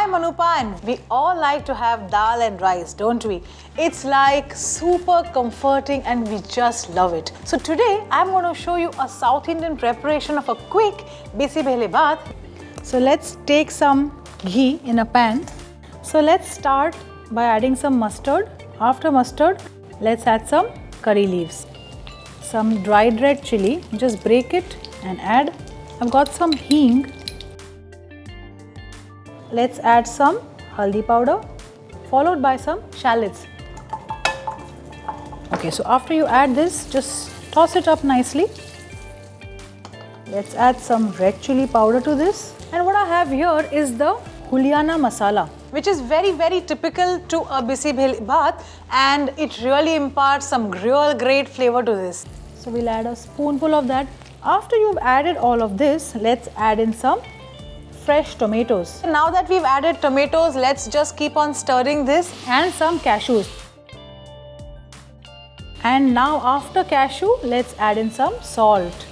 I'm Anupa and we all like to have dal and rice, don't we? It's like super comforting and we just love it. So today I'm going to show you a South Indian preparation of a quick Bisi Bele Bhaath. So let's take some ghee in a pan. So let's start by adding some mustard. After mustard, let's add some curry leaves. Some dried red chili, just break it and add. I've got some hing. Let's add some haldi powder followed by some shallots. Okay, so after you add this, just toss it up nicely. Let's add some red chili powder to this. And what I have here is the Juliana masala, which is very typical to a Bisi Bele Bhaath, and it really imparts some real great flavor to this. So we'll add a spoonful of that. After you've added all of this, let's add in some fresh tomatoes. So now that we've added tomatoes, let's just keep on stirring this, and some cashews. And now after cashew, let's add in some salt.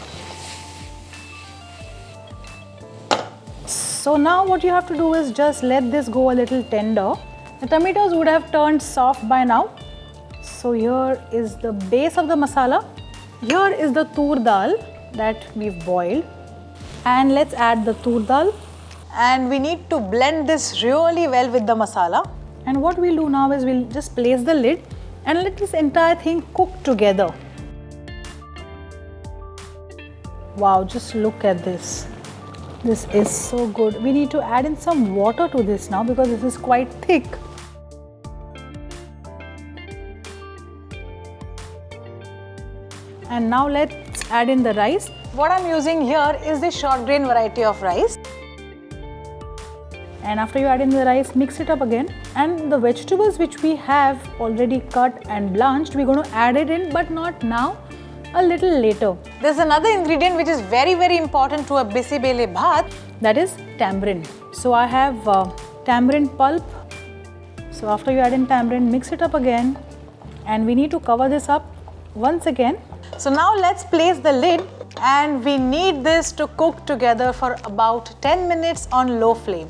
So now what you have to do is just let this go a little tender. The tomatoes would have turned soft by now. So here is the base of the masala. Here is the toor dal that we've boiled. And let's add the toor dal. And we need to blend this really well with the masala. And what we'll do now is we'll just place the lid and let this entire thing cook together. Wow, just look at this. This is so good. We need to add in some water to this now because this is quite thick. And now let's add in the rice. What I'm using here is the short grain variety of rice. And after you add in the rice, mix it up again. And the vegetables which we have already cut and blanched, we're going to add it in, but not now, a little later. There's another ingredient which is very important to a Bisi Bele Bhaath, that is tamarind. So I have tamarind pulp. So after you add in tamarind, mix it up again. And we need to cover this up once again. So now let's place the lid, and we need this to cook together for about 10 minutes on low flame.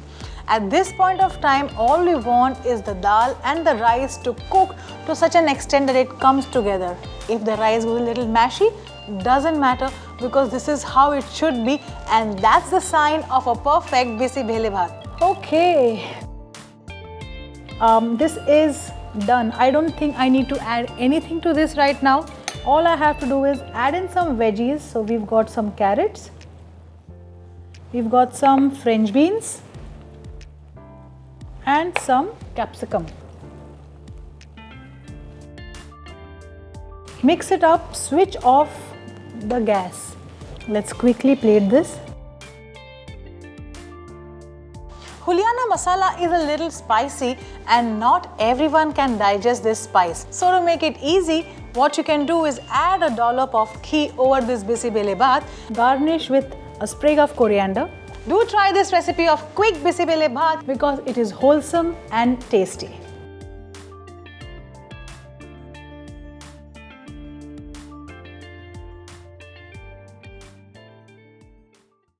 At this point of time, all we want is the dal and the rice to cook to such an extent that it comes together. If the rice goes a little mashy, doesn't matter, because this is how it should be, and that's the sign of a perfect Bisi Bele Bhaath. Okay, this is done. I don't think I need to add anything to this right now. All I have to do is add in some veggies. So we've got some carrots, we've got some French beans, and some capsicum. Mix it up, switch off the gas. Let's quickly plate this. Juliana masala is a little spicy and not everyone can digest this spice. So to make it easy, what you can do is add a dollop of ghee over this Bisi Bele Bhaath. Garnish with a sprig of coriander. Do try this recipe of quick Bisi Bele Bhaath because it is wholesome and tasty.